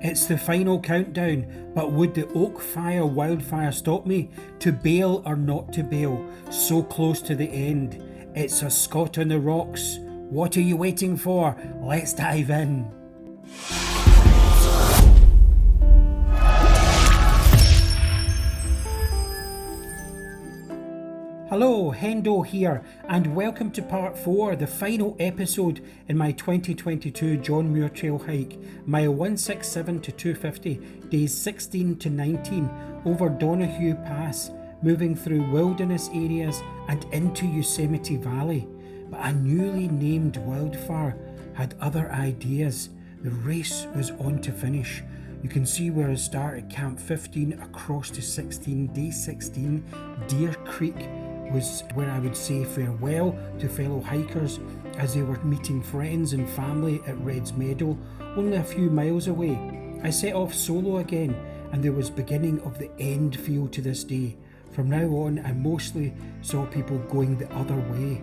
It's the final countdown, but would the oak fire wildfire stop me? To bail or not to bail? So close to the end. It's a Scot on the rocks. What are you waiting for? Let's dive in. Hello, Hendo here, and welcome to part 4, the final episode in my 2022 John Muir Trail hike, mile 167 to 250, days 16 to 19, over Donahue Pass, moving through wilderness areas and into Yosemite Valley. But a newly named wildfire had other ideas. The race was on to finish. You can see where I start at Camp 15 across to 16, day 16, Deer Creek was where I would say farewell to fellow hikers as they were meeting friends and family at Red's Meadow, only a few miles away. I set off solo again, and there was beginning of the end feel to this day. From now on, I mostly saw people going the other way.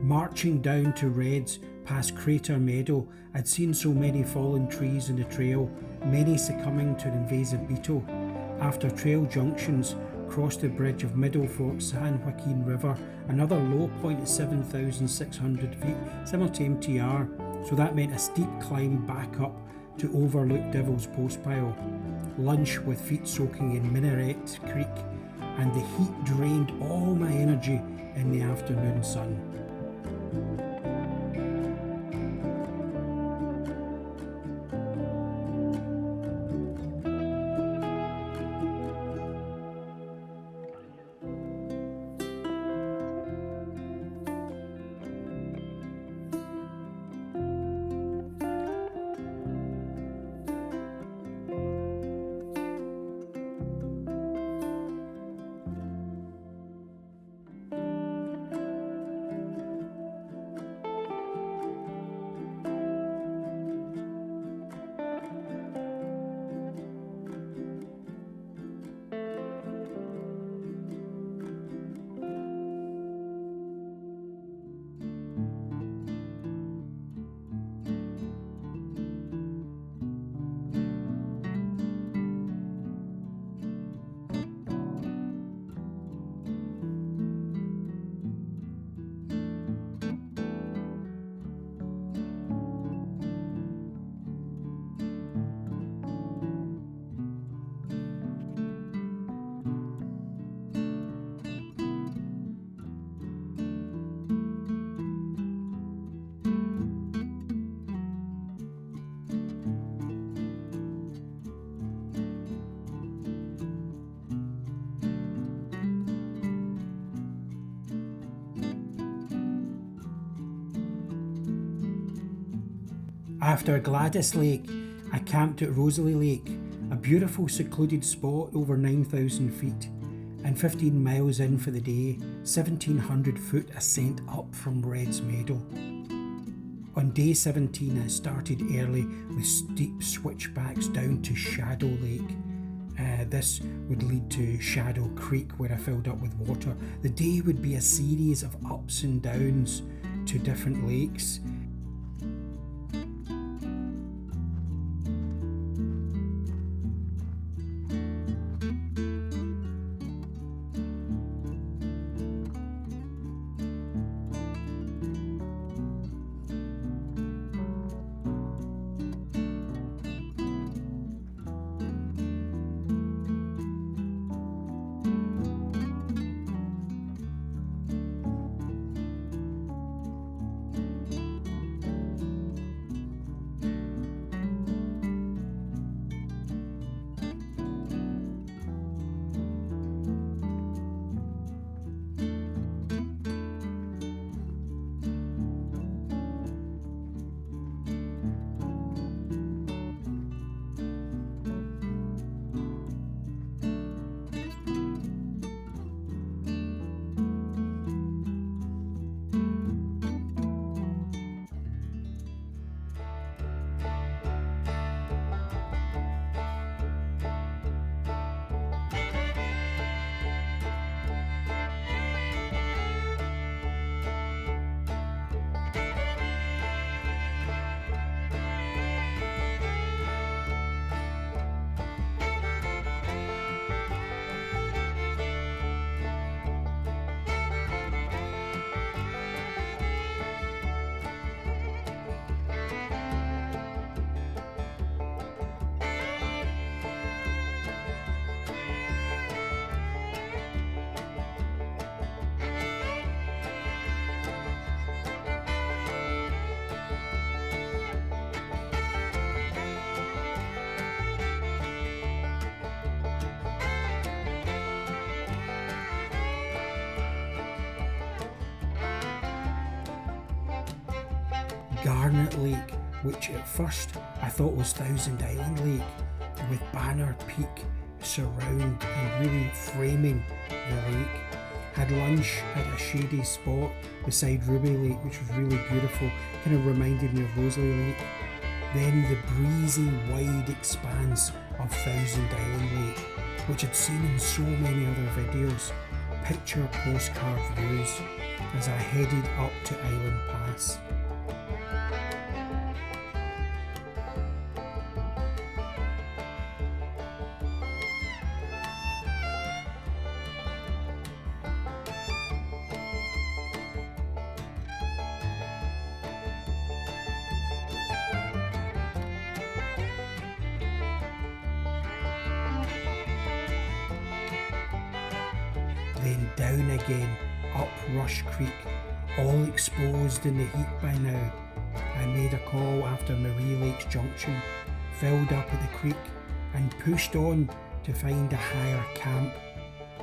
Marching down to Red's past Crater Meadow, I'd seen so many fallen trees in the trail, many succumbing to an invasive beetle. After trail junctions, crossed the bridge of Middle Fork San Joaquin River, another low point at 7,600 feet, similar to MTR, so that meant a steep climb back up to overlook Devil's Postpile. Lunch with feet soaking in Minaret Creek, and the heat drained all my energy in the afternoon sun. After Gladys Lake, I camped at Rosalie Lake, a beautiful secluded spot over 9,000 feet, and 15 miles in for the day, 1,700 foot ascent up from Red's Meadow. On day 17 I started early with steep switchbacks down to Shadow Lake. This would lead to Shadow Creek where I filled up with water. The day would be a series of ups and downs to different lakes. Garnet Lake, which at first I thought was Thousand Island Lake, with Banner Peak surround and really framing the lake. Had lunch at a shady spot beside Ruby Lake, which was really beautiful, kind of reminded me of Rosalie Lake. Then the breezy, wide expanse of Thousand Island Lake, which I'd seen in so many other videos. Picture postcard views as I headed up to Island Pass. Then down again, up Rush Creek, all exposed in the heat by now. I made a call after Marie Lakes Junction, filled up at the creek and pushed on to find a higher camp.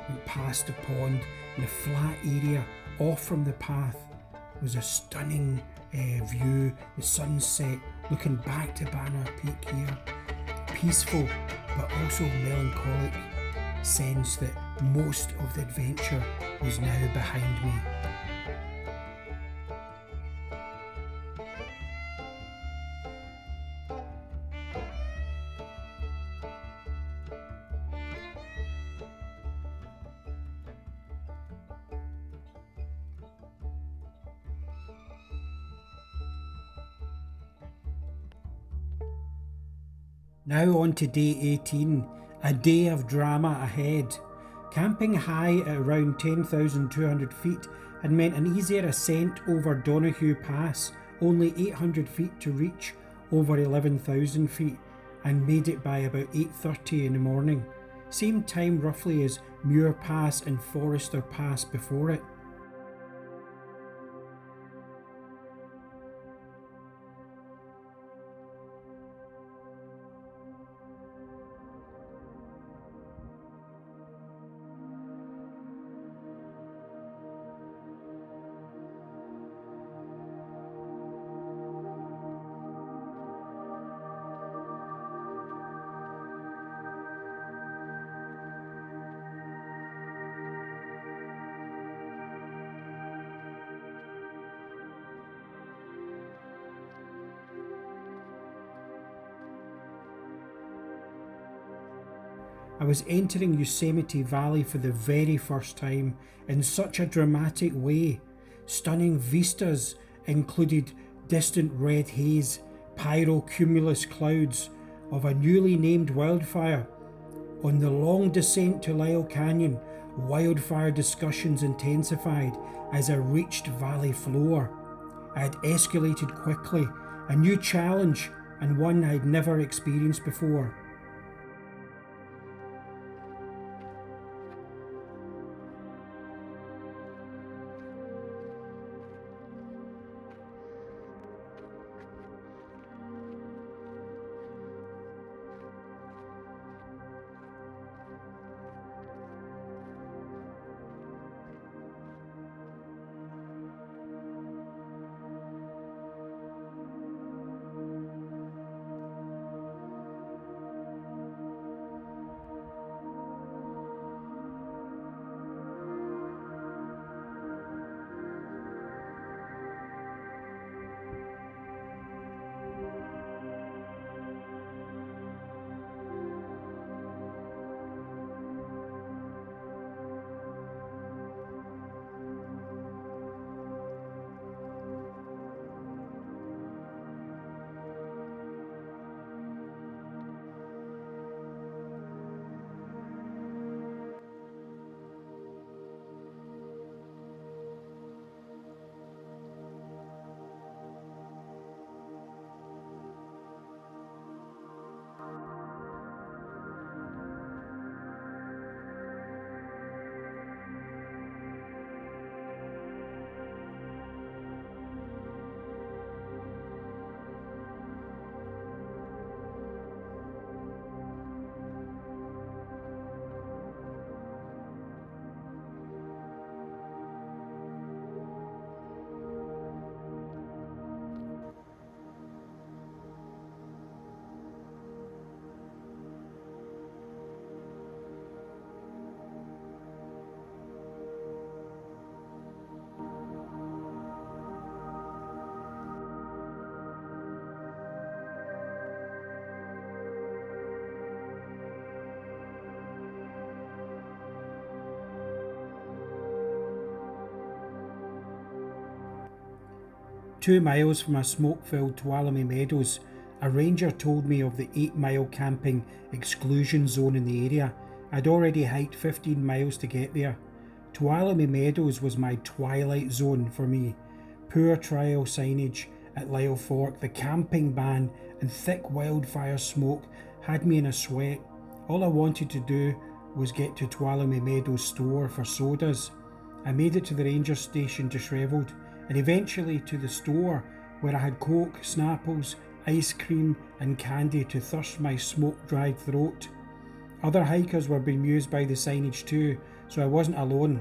Went past the pond and the flat area off from the path was a stunning view, the sunset looking back to Banner Peak here. Peaceful but also melancholic sense that most of the adventure was now behind me. Now on to day 18, a day of drama ahead. Camping high at around 10,200 feet had meant an easier ascent over Donahue Pass, only 800 feet to reach over 11,000 feet, and made it by about 8:30 in the morning. Same time roughly as Muir Pass and Forester Pass before it. I was entering Yosemite Valley for the very first time in such a dramatic way. Stunning vistas included distant red haze, pyrocumulus clouds of a newly named wildfire. On the long descent to Lyell Canyon, wildfire discussions intensified as I reached valley floor. I had escalated quickly, a new challenge and one I'd never experienced before. 2 miles from a smoke-filled Tuolumne Meadows, a ranger told me of the 8-mile camping exclusion zone in the area. I'd already hiked 15 miles to get there. Tuolumne Meadows was my twilight zone for me. Poor trail signage at Lyle Fork, the camping ban and thick wildfire smoke had me in a sweat. All I wanted to do was get to Tuolumne Meadows store for sodas. I made it to the ranger station dishevelled, and eventually to the store where I had Coke, Snapples, ice cream and candy to thirst my smoke-dried throat. Other hikers were bemused by the signage too, so I wasn't alone.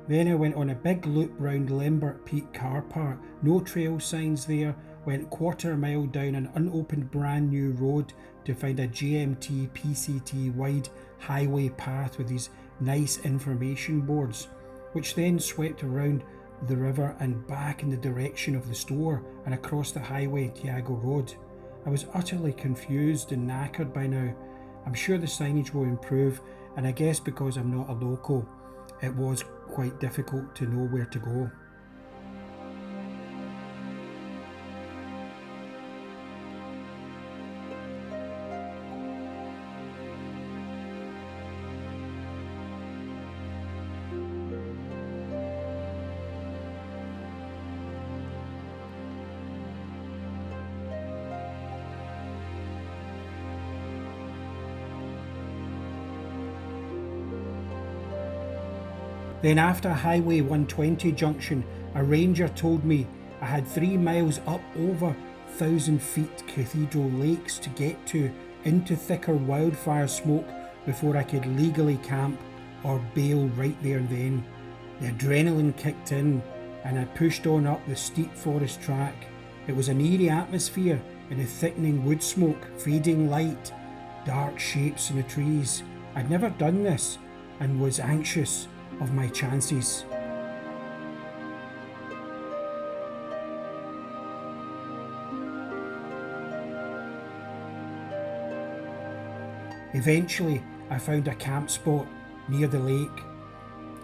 Then I went on a big loop round Lambert Peak car park, no trail signs there, went quarter mile down an unopened brand new road to find a GMT PCT wide highway path with these nice information boards, which then swept around the river and back in the direction of the store and across the highway Tiago Road. I was utterly confused and knackered by now. I'm sure the signage will improve, and I guess because I'm not a local, it was quite difficult to know where to go. Then after Highway 120 junction, a ranger told me I had 3 miles up over 1,000 feet Cathedral Lakes to get to into thicker wildfire smoke before I could legally camp or bail right there and then. The adrenaline kicked in and I pushed on up the steep forest track. It was an eerie atmosphere in the thickening wood smoke, fading light, dark shapes in the trees. I'd never done this and was anxious of my chances. Eventually, I found a camp spot near the lake.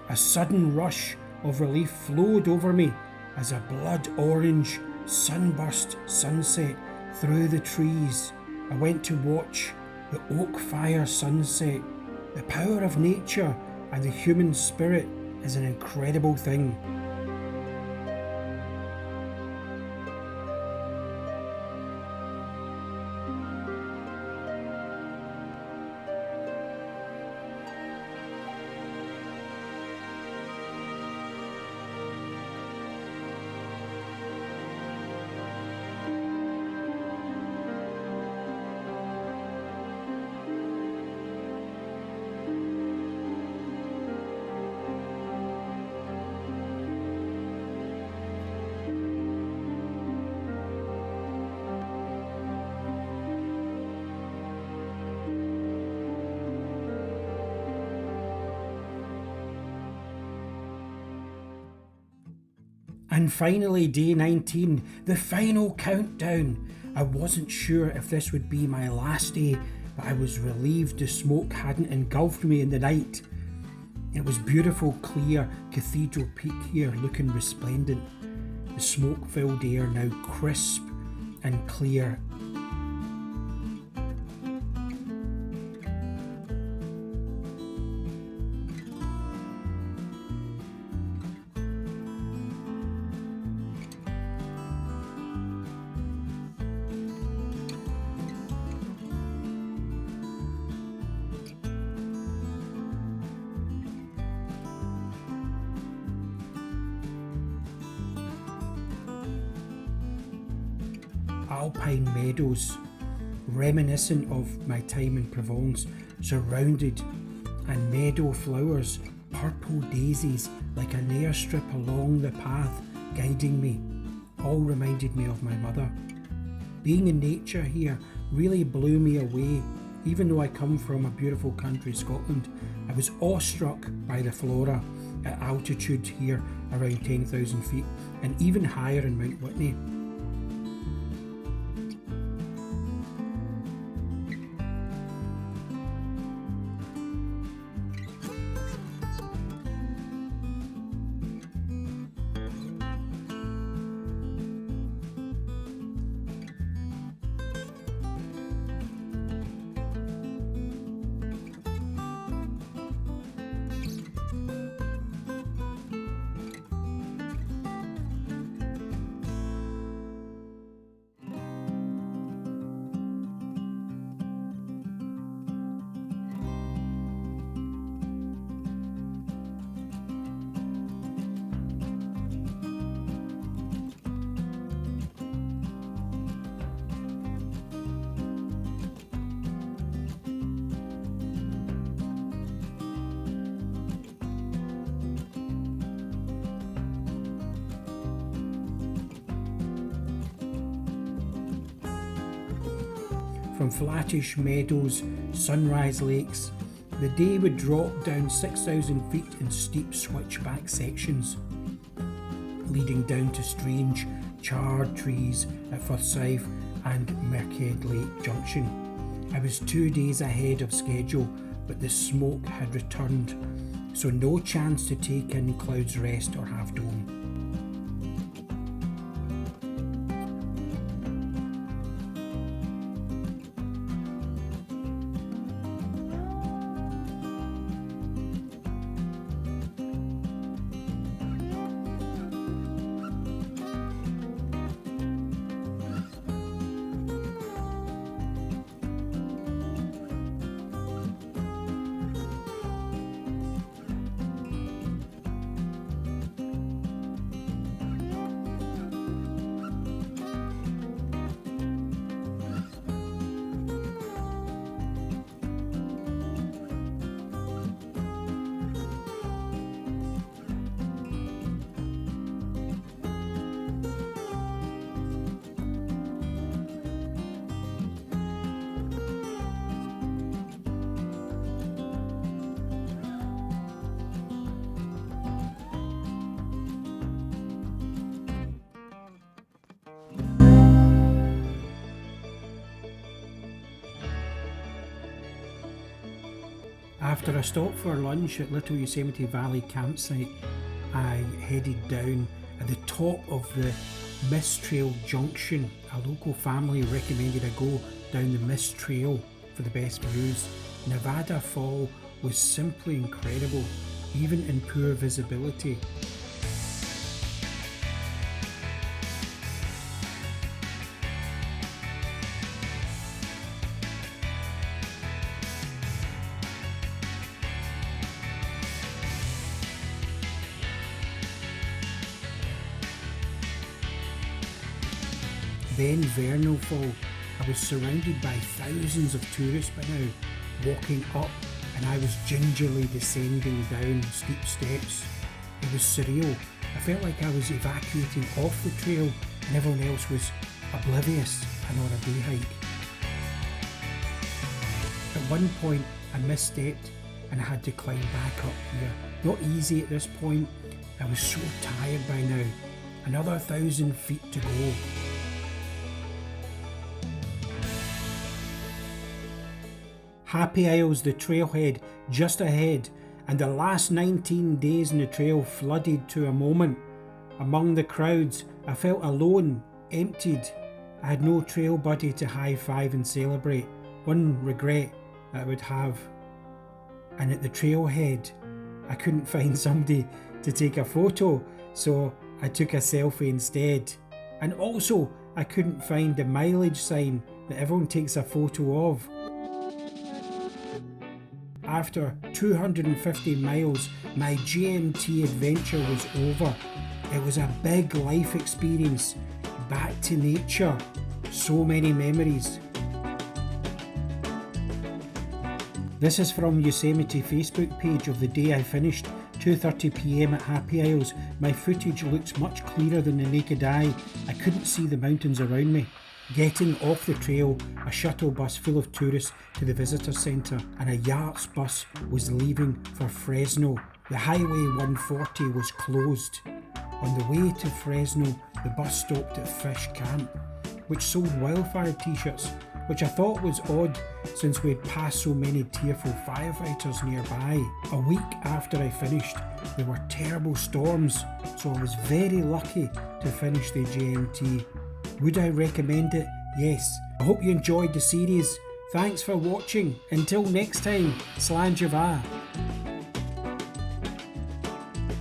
A sudden rush of relief flowed over me as a blood orange sunburst sunset through the trees. I went to watch the oak fire sunset. The power of nature and the human spirit is an incredible thing. And finally, day 19, the final countdown. I wasn't sure if this would be my last day, but I was relieved the smoke hadn't engulfed me in the night. It was beautiful, clear Cathedral Peak here, looking resplendent. The smoke-filled air now crisp and clear. Alpine meadows, reminiscent of my time in Provence, surrounded, and meadow flowers purple daisies like an airstrip along the path guiding me, all reminded me of my mother. Being in nature here really blew me away. Even though I come from a beautiful country, Scotland, I was awestruck by the flora at altitude here around 10,000 feet and even higher in Mount Whitney. From flattish meadows, sunrise lakes, the day would drop down 6,000 feet in steep switchback sections, leading down to strange charred trees at Forsyth and Merkhead Lake Junction. I was 2 days ahead of schedule, but the smoke had returned, so no chance to take in Cloud's Rest or Half Dome. After a stop for lunch at Little Yosemite Valley campsite, I headed down at the top of the Mist Trail Junction. A local family recommended I go down the Mist Trail for the best views. Nevada Fall was simply incredible, even in poor visibility. Then Vernal Fall. I was surrounded by thousands of tourists by now, walking up, and I was gingerly descending down steep steps. It was surreal. I felt like I was evacuating off the trail and everyone else was oblivious and on a day hike. At one point I misstepped and I had to climb back up here. Not easy at this point. I was so tired by now. Another 1,000 feet to go. Happy Isles, the trailhead just ahead, and the last 19 days in the trail flooded to a moment. Among the crowds, I felt alone, emptied. I had no trail buddy to high-five and celebrate. One regret that I would have. And at the trailhead, I couldn't find somebody to take a photo, so I took a selfie instead. And also, I couldn't find the mileage sign that everyone takes a photo of. After 250 miles, my GMT adventure was over. It was a big life experience. Back to nature. So many memories. This is from Yosemite Facebook page of the day I finished 2:30 PM at happy hours, my footage looks much clearer than the naked eye. I couldn't see the mountains around me. Getting off the trail, a shuttle bus full of tourists to the visitor centre and a yachts bus was leaving for Fresno. The Highway 140 was closed. On the way to Fresno, the bus stopped at Fish Camp, which sold wildfire t-shirts, which I thought was odd since we'd passed so many tearful firefighters nearby. A week after I finished, there were terrible storms, so I was very lucky to finish the JMT. Would I recommend it? Yes. I hope you enjoyed the series. Thanks for watching. Until next time, Slán Java.